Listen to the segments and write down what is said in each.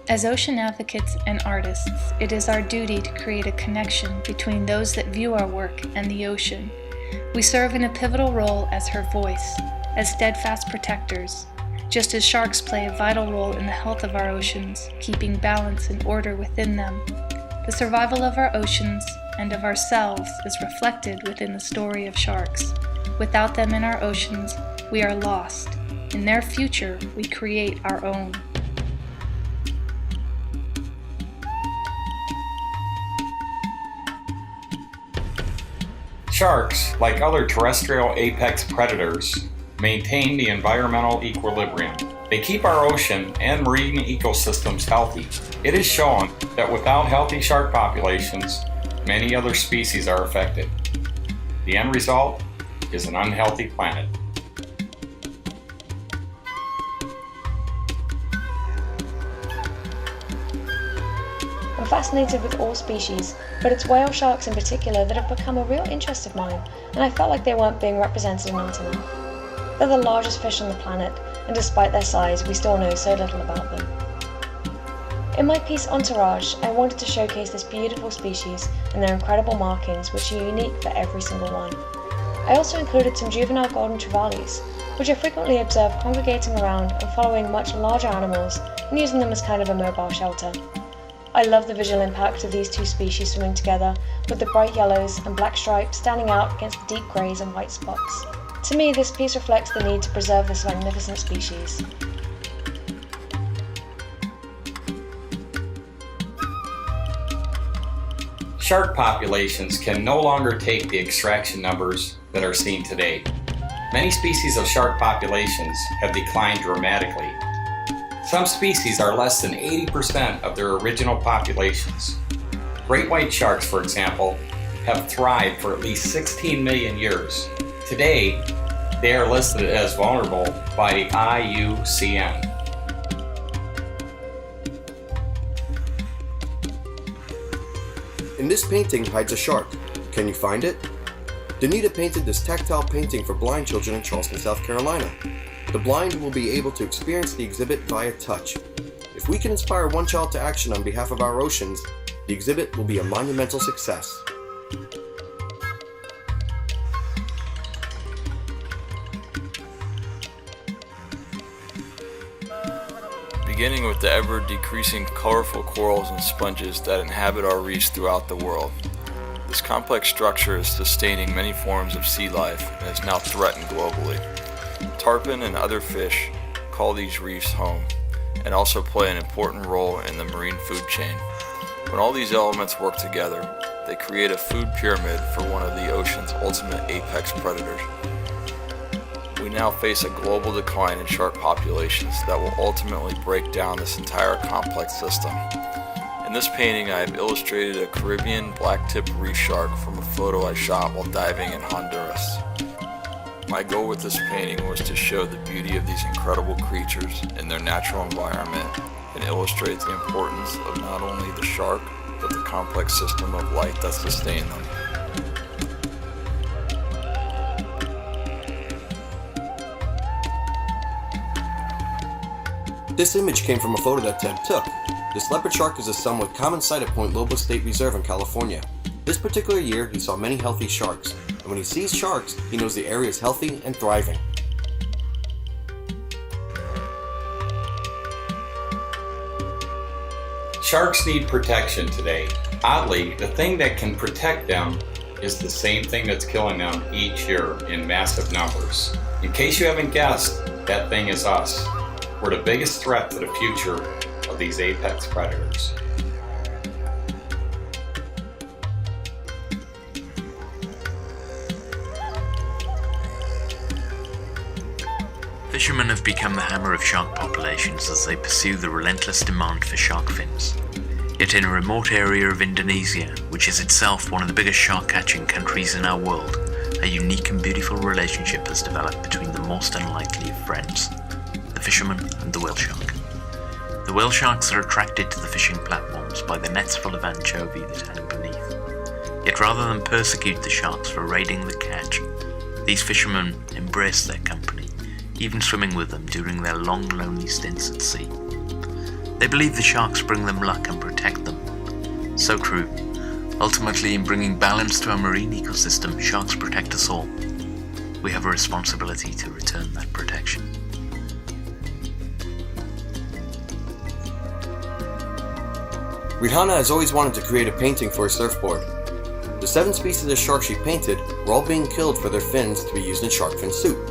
As ocean advocates and artists, it is our duty to create a connection between those that view our work and the ocean. We serve in a pivotal role as her voice, as steadfast protectors, just as sharks play a vital role in the health of our oceans, keeping balance and order within them. The survival of our oceans and of ourselves is reflected within the story of sharks. Without them in our oceans, we are lost. In their future, we create our own. Sharks, like other terrestrial apex predators, maintain the environmental equilibrium. They keep our ocean and marine ecosystems healthy. It is shown that without healthy shark populations, many other species are affected. The end result is an unhealthy planet. I'm fascinated with all species, but it's whale sharks in particular that have become a real interest of mine, and I felt like they weren't being represented enough. They're the largest fish on the planet, and despite their size, we still know so little about them. In my piece Entourage, I wanted to showcase this beautiful species and their incredible markings, which are unique for every single one. I also included some juvenile golden trevallies, which I frequently observe congregating around and following much larger animals and using them as kind of a mobile shelter. I love the visual impact of these two species swimming together, with the bright yellows and black stripes standing out against the deep greys and white spots. To me, this piece reflects the need to preserve this magnificent species. Shark populations can no longer take the extraction numbers that are seen today. Many species of shark populations have declined dramatically. Some species are less than 80% of their original populations. Great white sharks, for example, have thrived for at least 16 million years. Today, they are listed as vulnerable by the IUCN. In this painting hides a shark. Can you find it? Danita painted this tactile painting for blind children in Charleston, South Carolina. The blind will be able to experience the exhibit via touch. If we can inspire one child to action on behalf of our oceans, the exhibit will be a monumental success. Beginning with the ever-decreasing colorful corals and sponges that inhabit our reefs throughout the world. This complex structure is sustaining many forms of sea life and is now threatened globally. Tarpon and other fish call these reefs home and also play an important role in the marine food chain. When all these elements work together, they create a food pyramid for one of the ocean's ultimate apex predators. We now face a global decline in shark populations that will ultimately break down this entire complex system. In this painting, I have illustrated a Caribbean black-tipped reef shark from a photo I shot while diving in Honduras. My goal with this painting was to show the beauty of these incredible creatures in their natural environment and illustrate the importance of not only the shark, but the complex system of life that sustains them. This image came from a photo that Ted took. This leopard shark is a somewhat common sight at Point Lobos State Reserve in California. This particular year, he saw many healthy sharks, and when he sees sharks, he knows the area is healthy and thriving. Sharks need protection today. Oddly, the thing that can protect them is the same thing that's killing them each year in massive numbers. In case you haven't guessed, that thing is us. We're the biggest threat to the future of these apex predators. Fishermen have become the hammer of shark populations as they pursue the relentless demand for shark fins. Yet in a remote area of Indonesia, which is itself one of the biggest shark-catching countries in our world, a unique and beautiful relationship has developed between the most unlikely of friends, the fisherman and the whale shark. The whale sharks are attracted to the fishing platforms by the nets full of anchovy that hang beneath. Yet rather than persecute the sharks for raiding the catch, these fishermen embrace their company, even swimming with them during their long, lonely stints at sea. They believe the sharks bring them luck and protect them. So true. Ultimately, in bringing balance to our marine ecosystem, sharks protect us all. We have a responsibility to return that protection. Rihanna has always wanted to create a painting for a surfboard. The 7 species of sharks she painted were all being killed for their fins to be used in shark fin soup.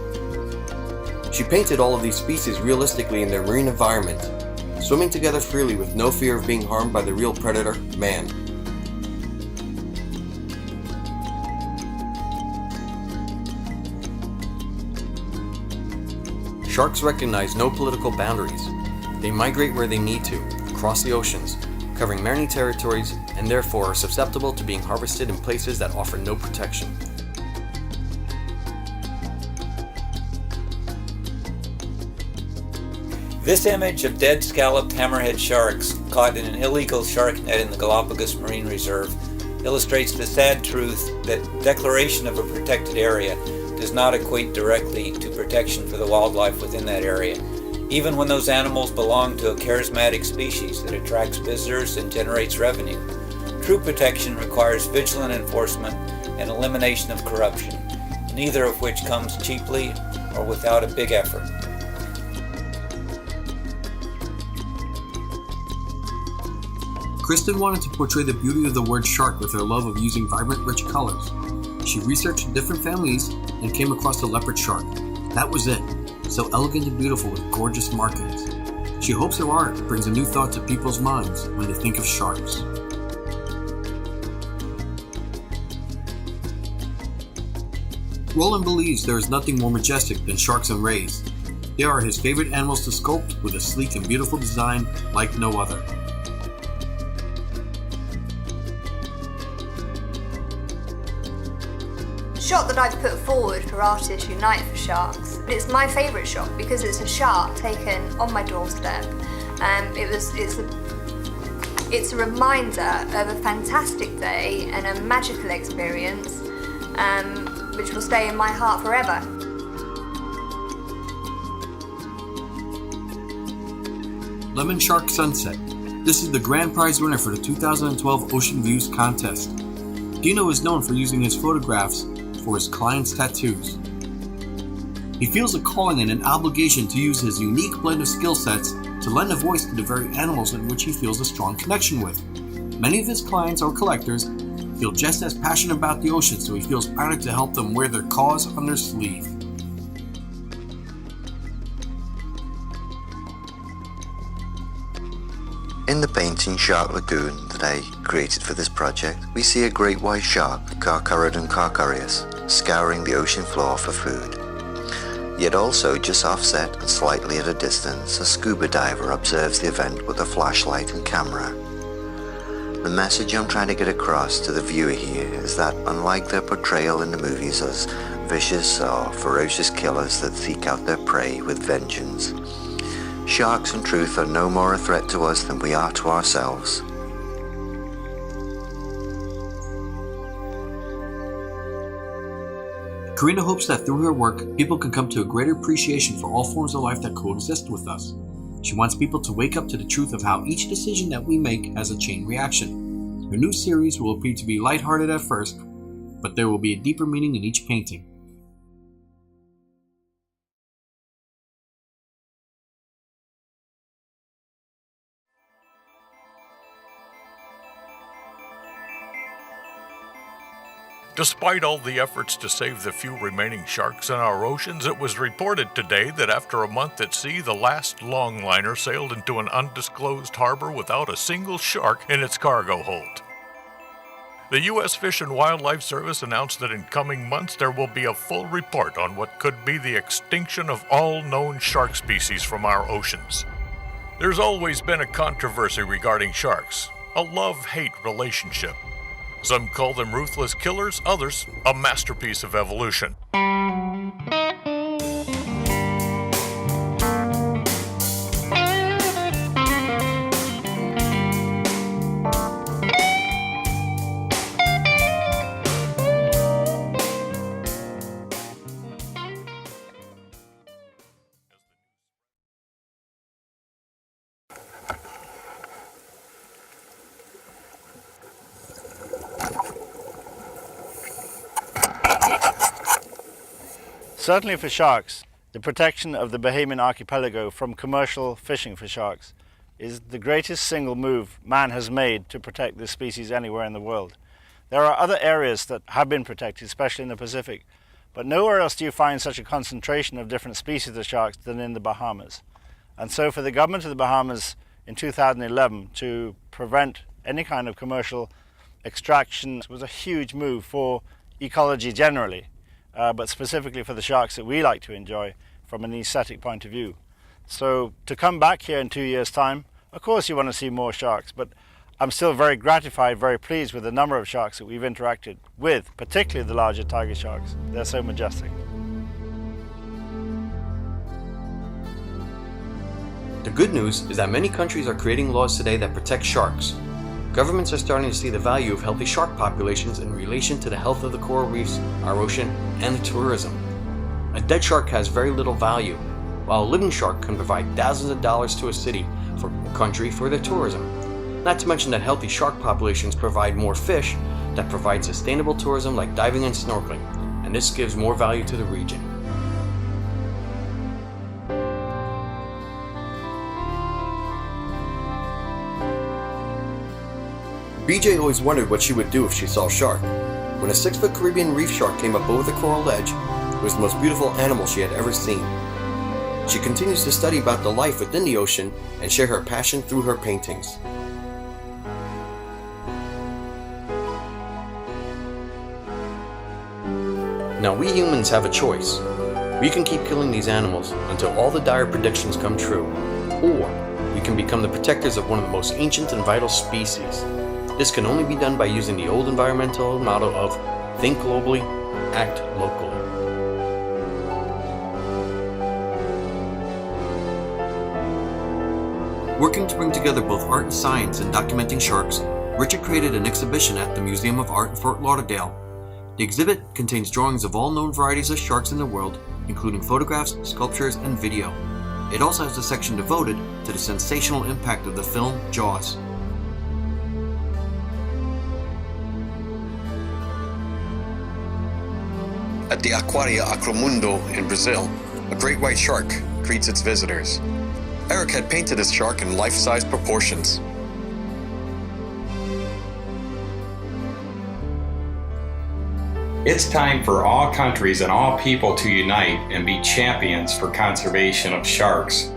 She painted all of these species realistically in their marine environment, swimming together freely with no fear of being harmed by the real predator, man. Sharks recognize no political boundaries. They migrate where they need to, across the oceans, covering many territories, and therefore are susceptible to being harvested in places that offer no protection. This image of dead scalloped hammerhead sharks caught in an illegal shark net in the Galapagos Marine Reserve illustrates the sad truth that declaration of a protected area does not equate directly to protection for the wildlife within that area, even when those animals belong to a charismatic species that attracts visitors and generates revenue. True protection requires vigilant enforcement and elimination of corruption, neither of which comes cheaply or without a big effort. Kristen wanted to portray the beauty of the word shark with her love of using vibrant, rich colors. She researched different families and came across the leopard shark. That was it. So elegant and beautiful with gorgeous markings. She hopes her art brings a new thought to people's minds when they think of sharks. Roland believes there is nothing more majestic than sharks and rays. They are his favorite animals to sculpt with a sleek and beautiful design like no other. The shot that I've put forward for Artists Unite for Sharks, it's my favourite shot because it's a shark taken on my doorstep. It's a reminder of a fantastic day and a magical experience, which will stay in my heart forever. Lemon Shark Sunset. This is the grand prize winner for the 2012 Ocean Views contest. Dino is known for using his photographs for his clients' tattoos. He feels a calling and an obligation to use his unique blend of skill sets to lend a voice to the very animals in which he feels a strong connection with. Many of his clients or collectors feel just as passionate about the ocean, so he feels honored to help them wear their cause on their sleeve. In the painting Shark Lagoon that I created for this project, we see a great white shark, Carcharodon carcharias, scouring the ocean floor for food. Yet also, just offset and slightly at a distance, a scuba diver observes the event with a flashlight and camera. The message I'm trying to get across to the viewer here is that unlike their portrayal in the movies as vicious or ferocious killers that seek out their prey with vengeance, sharks in truth are no more a threat to us than we are to ourselves. Karina hopes that through her work, people can come to a greater appreciation for all forms of life that coexist with us. She wants people to wake up to the truth of how each decision that we make has a chain reaction. Her new series will appear to be lighthearted at first, but there will be a deeper meaning in each painting. Despite all the efforts to save the few remaining sharks in our oceans, it was reported today that after a month at sea, the last longliner sailed into an undisclosed harbor without a single shark in its cargo hold. The U.S. Fish and Wildlife Service announced that in coming months there will be a full report on what could be the extinction of all known shark species from our oceans. There's always been a controversy regarding sharks, a love-hate relationship. Some call them ruthless killers, others a masterpiece of evolution. Certainly for sharks, the protection of the Bahamian archipelago from commercial fishing for sharks is the greatest single move man has made to protect this species anywhere in the world. There are other areas that have been protected, especially in the Pacific, but nowhere else do you find such a concentration of different species of sharks than in the Bahamas. And so for the government of the Bahamas in 2011 to prevent any kind of commercial extraction was a huge move for ecology generally, but specifically for the sharks that we like to enjoy from an aesthetic point of view. So to come back here in 2 years' time, of course you want to see more sharks, but I'm still very gratified, very pleased with the number of sharks that we've interacted with, particularly the larger tiger sharks. They're so majestic. The good news is that many countries are creating laws today that protect sharks. Governments are starting to see the value of healthy shark populations in relation to the health of the coral reefs, our ocean, and the tourism. A dead shark has very little value, while a living shark can provide thousands of dollars to a city or country for their tourism. Not to mention that healthy shark populations provide more fish that provide sustainable tourism like diving and snorkeling, and this gives more value to the region. BJ always wondered what she would do if she saw a shark. When a 6-foot Caribbean reef shark came up over the coral edge, it was the most beautiful animal she had ever seen. She continues to study about the life within the ocean and share her passion through her paintings. Now we humans have a choice. We can keep killing these animals until all the dire predictions come true, or we can become the protectors of one of the most ancient and vital species. This can only be done by using the old environmental motto of think globally, act locally. Working to bring together both art and science in documenting sharks, Richard created an exhibition at the Museum of Art in Fort Lauderdale. The exhibit contains drawings of all known varieties of sharks in the world, including photographs, sculptures, and video. It also has a section devoted to the sensational impact of the film Jaws. At the Aquaria Acromundo in Brazil, a great white shark greets its visitors. Eric had painted this shark in life-size proportions. It's time for all countries and all people to unite and be champions for conservation of sharks.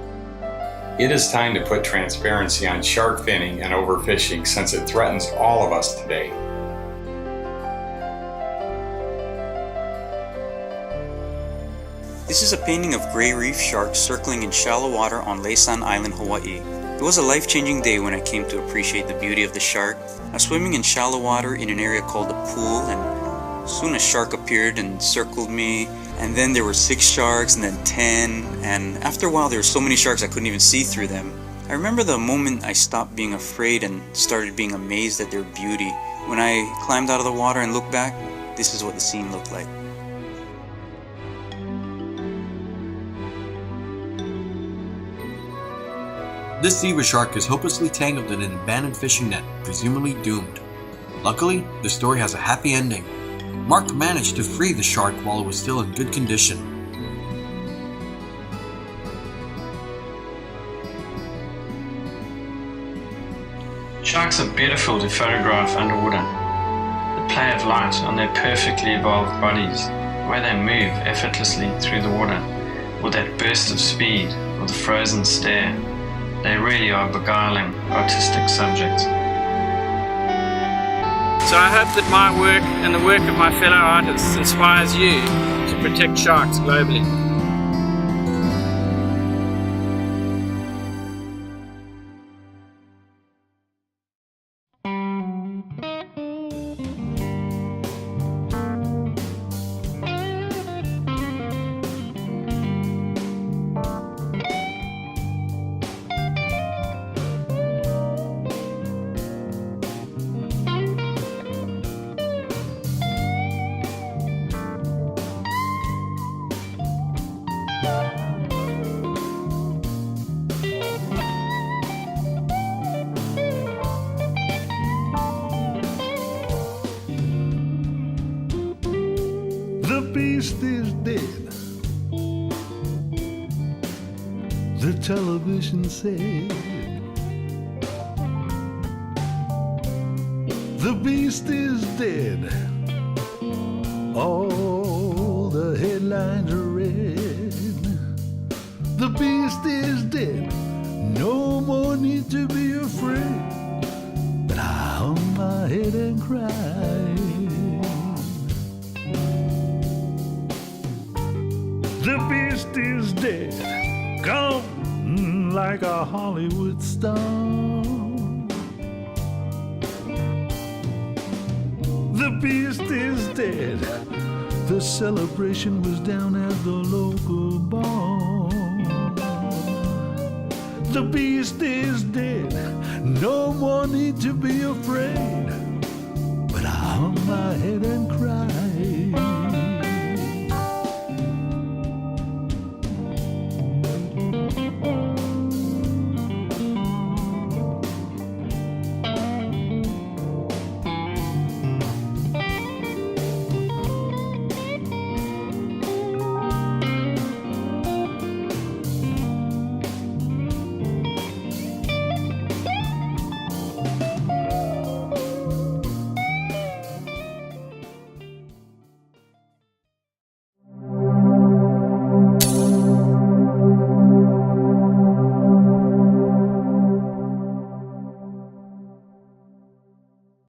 It is time to put transparency on shark finning and overfishing since it threatens all of us today. This is a painting of gray reef sharks circling in shallow water on Laysan Island, Hawaii. It was a life-changing day when I came to appreciate the beauty of the shark. I was swimming in shallow water in an area called the pool, and soon a shark appeared and circled me, and then there were 6 sharks and then 10, and after a while there were so many sharks I couldn't even see through them. I remember the moment I stopped being afraid and started being amazed at their beauty. When I climbed out of the water and looked back, this is what the scene looked like. This zebra shark is hopelessly tangled in an abandoned fishing net, presumably doomed. Luckily, the story has a happy ending. Mark managed to free the shark while it was still in good condition. Sharks are beautiful to photograph underwater. The play of light on their perfectly evolved bodies, the way they move effortlessly through the water, or that burst of speed, or the frozen stare. They really are beguiling, artistic subjects. So I hope that my work and the work of my fellow artists inspires you to protect sharks globally. The beast is dead. television said. The beast is dead. All the headlines are red. The beast is dead. No more need to be afraid. But I hung my head and cried. The beast is dead, gone like a Hollywood star. The beast is dead. The celebration was down at the local bar. The beast is dead. No more need to be afraid. But I hung my head and cried.